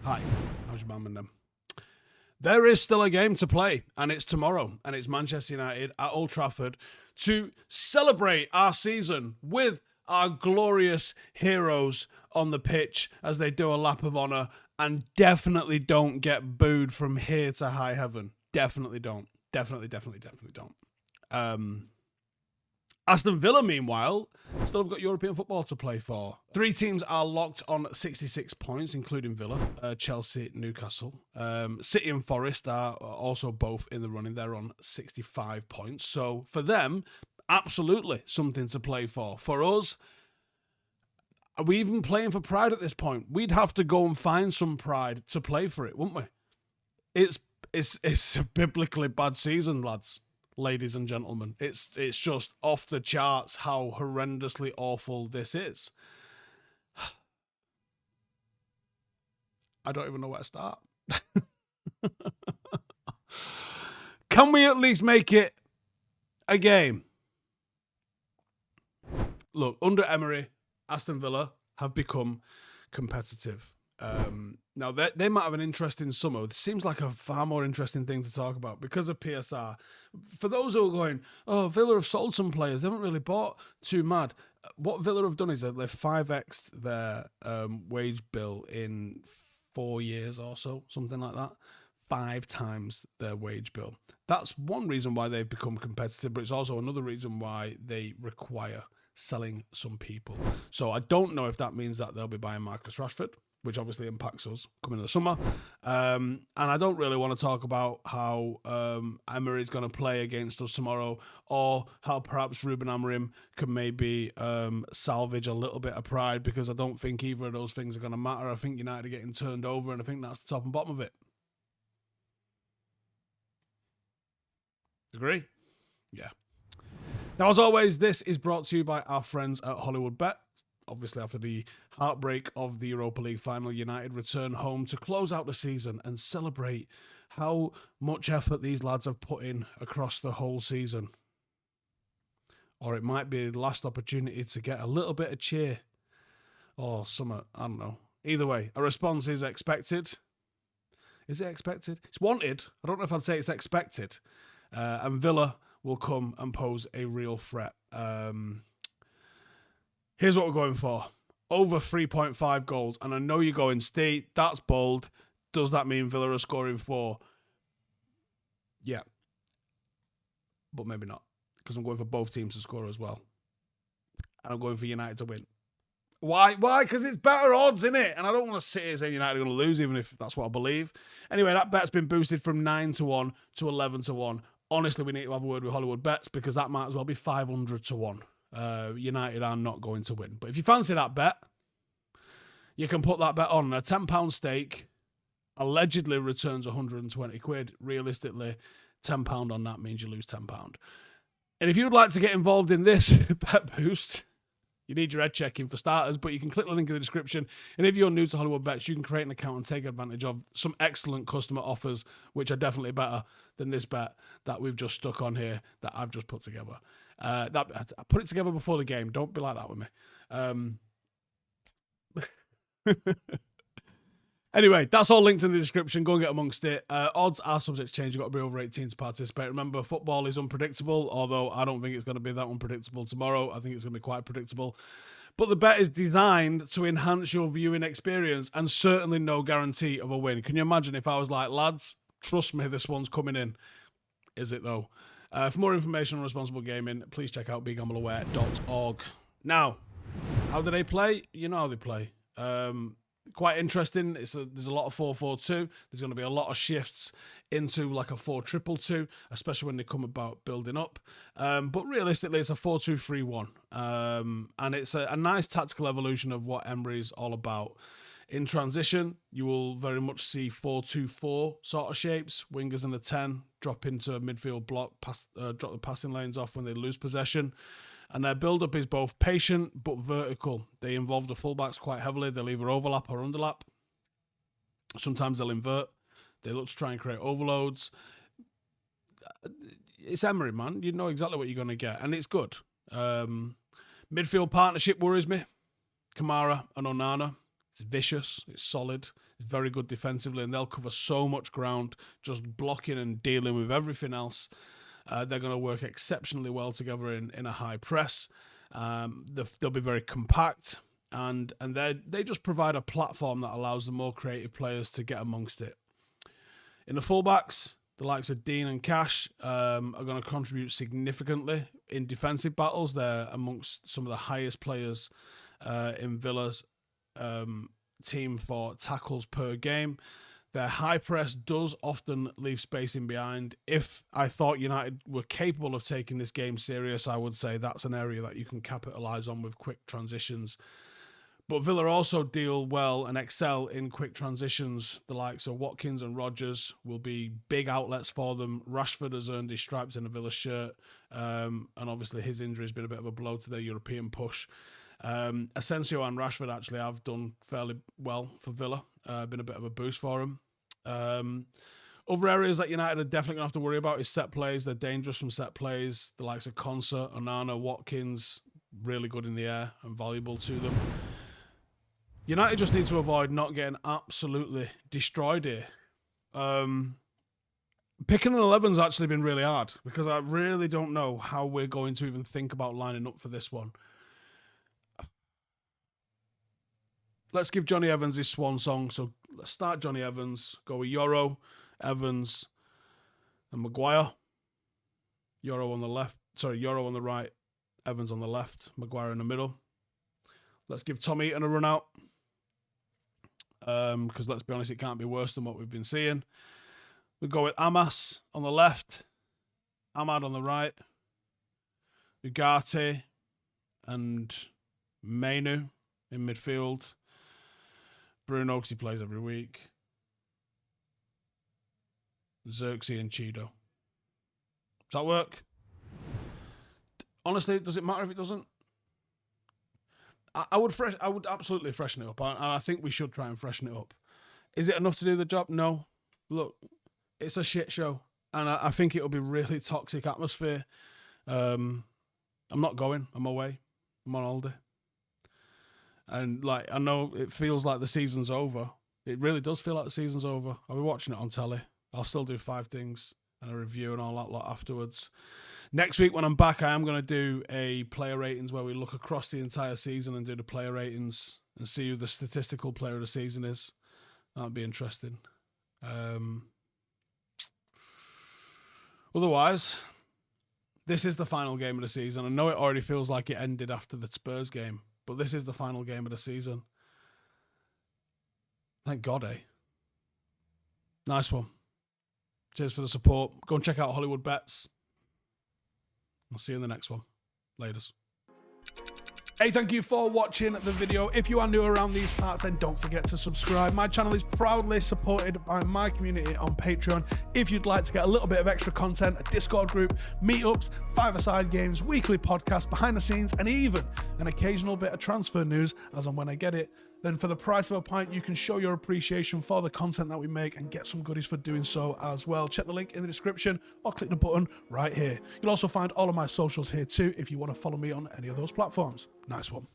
Hi, how's your mum and them? There is still a game to play, and it's tomorrow, and it's Manchester United at Old Trafford to celebrate our season with our glorious heroes on the pitch as they do a lap of honour and definitely don't get booed from here to high heaven. Definitely don't. Definitely don't. Aston Villa, meanwhile, still have got European football to play for. 3 teams are locked on 66 points, including Villa, Chelsea, Newcastle. City and Forest are also both in the running. They're on 65 points. So for them, absolutely something to play for. For us, are we even playing for pride at this point? We'd have to go and find some pride to play for it, wouldn't we? It's a biblically bad season, lads. Ladies and gentlemen, it's just off the charts how horrendously awful this is. I don't even know where to start. Can we at least make it a game? Look, under Emery, Aston Villa have become competitive. Now, they might have an interesting summer. It seems like a far more interesting thing to talk about because of PSR. For those who are going, oh, Villa have sold some players. They haven't really bought too mad. What Villa have done is they've 5x'd their wage bill in 4 years or so, something like that. 5 times their wage bill. That's one reason why they've become competitive, but it's also another reason why they require selling some people. So I don't know if that means that they'll be buying Marcus Rashford, which obviously impacts us coming in the summer. And I don't really want to talk about how Emery is going to play against us tomorrow, or how perhaps Ruben Amorim can maybe salvage a little bit of pride, because I don't think either of those things are going to matter. I think United are getting turned over, and I think that's the top and bottom of it. Agree? Yeah. Now, as always, this is brought to you by our friends at Hollywood Bet. Obviously, after the heartbreak of the Europa League final, United return home to close out the season and celebrate how much effort these lads have put in across the whole season. Or it might be the last opportunity to get a little bit of cheer or something. I don't know. Either way, a response is expected. Is it expected? It's wanted. I don't know if I'd say it's expected. And Villa will come and pose a real threat. Here's what we're going for. Over 3.5 goals. And I know you're going, Steve, that's bold. Does that mean Villa are scoring 4? Yeah. But maybe not. Because I'm going for both teams to score as well. And I'm going for United to win. Why? Because it's better odds, innit? And I don't want to sit here saying United are going to lose, even if that's what I believe. Anyway, that bet's been boosted from 9-1 to 11-1. Honestly, we need to have a word with Hollywood Bets, because that might as well be 500-1. United are not going to win. But if you fancy that bet, you can put that bet on. A £10 stake allegedly returns 120 quid. Realistically, £10 on that means you lose £10. And if you'd like to get involved in this bet boost, you need your head checking for starters, but you can click the link in the description. And if you're new to Hollywood Bets, you can create an account and take advantage of some excellent customer offers, which are definitely better than this bet that we've just stuck on here that I've just put together. I put it together before the game. Don't be like that with me. Anyway, that's all linked in the description. Go and get amongst it. Odds are subject to change. You've got to be over 18 to participate. Remember, football is unpredictable, although I don't think it's going to be that unpredictable tomorrow. I think it's going to be quite predictable. But the bet is designed to enhance your viewing experience, and certainly no guarantee of a win. Can you imagine if I was like, lads, trust me, this one's coming in? Is it, though? For more information on responsible gaming, please check out begambleaware.org. Now, how do they play? You know how they play. Quite interesting. There's a lot of 4-4-2. There's going to be a lot of shifts into like a 4-2-2, especially when they come about building up. But realistically, it's a 4-2-3-1. And it's a nice tactical evolution of what Emery's all about. In transition, you will very much see 4-2-4 sort of shapes. Wingers in the 10 drop into a midfield block, drop the passing lanes off when they lose possession. And their build-up is both patient but vertical. They involve the fullbacks quite heavily. They'll either overlap or underlap. Sometimes they'll invert. They look to try and create overloads. It's Emery, man. You know exactly what you're going to get, and it's good. Midfield partnership worries me. Kamara and Onana. It's vicious, it's solid, it's very good defensively, and they'll cover so much ground just blocking and dealing with everything else. They're going to work exceptionally well together in a high press. They'll be very compact, and they just provide a platform that allows the more creative players to get amongst it. In the fullbacks, the likes of Dean and Cash are going to contribute significantly in defensive battles. They're amongst some of the highest players in Villa's team for tackles per game. Their high press does often leave space in behind. If I thought United were capable of taking this game serious, I would say that's an area that you can capitalise on with quick transitions. But Villa also deal well and excel in quick transitions. The likes of Watkins and Rodgers will be big outlets for them. Rashford has earned his stripes in a Villa shirt. And obviously his injury has been a bit of a blow to their European push. Asensio and Rashford actually have done fairly well for Villa. Been a bit of a boost for them. Other areas that United are definitely going to have to worry about is set plays. They're dangerous from set plays. The likes of Konsa, Onana, Watkins, really good in the air and valuable to them. United just need to avoid not getting absolutely destroyed here. Picking an 11's actually been really hard because I really don't know how we're going to even think about lining up for this one. Let's give Johnny Evans his swan song. So let's start Johnny Evans. Go with Yoro, Evans, and Maguire. Yoro on the left. Sorry, Yoro on the right. Evans on the left. Maguire in the middle. Let's give Tom Eaton a run out. Because let's be honest, it can't be worse than what we've been seeing. We go with Amas on the left. Ahmad on the right. Ugarte and Mainu in midfield. Bruno, because he plays every week. Xerxes and Chido. Does that work? Honestly, does it matter if it doesn't? I would absolutely freshen it up, and I think we should try and freshen it up. Is it enough to do the job? No. Look, it's a shit show, and I think it'll be really toxic atmosphere. I'm not going. I'm away. I'm on holiday. And like, I know it feels like the season's over. It really does feel like the season's over. I'll be watching it on telly. I'll still do 5 things and a review and all that lot afterwards. Next week when I'm back, I am going to do a player ratings where we look across the entire season and do the player ratings and see who the statistical player of the season is. That'll be interesting. Otherwise, this is the final game of the season. I know it already feels like it ended after the Spurs game, but this is the final game of the season. Thank God, eh? Nice one. Cheers for the support. Go and check out Hollywood Bets. I'll see you in the next one. Laters. Hey, thank you for watching the video. If you are new around these parts, then don't forget to subscribe. My channel is proudly supported by my community on Patreon. If you'd like to get a little bit of extra content, a Discord group, meetups, 5-a-side games, weekly podcasts, behind the scenes, and even an occasional bit of transfer news as and when I get it, then for the price of a pint, you can show your appreciation for the content that we make and get some goodies for doing so as well. Check the link in the description or click the button right here. You'll also find all of my socials here too if you want to follow me on any of those platforms. Nice one.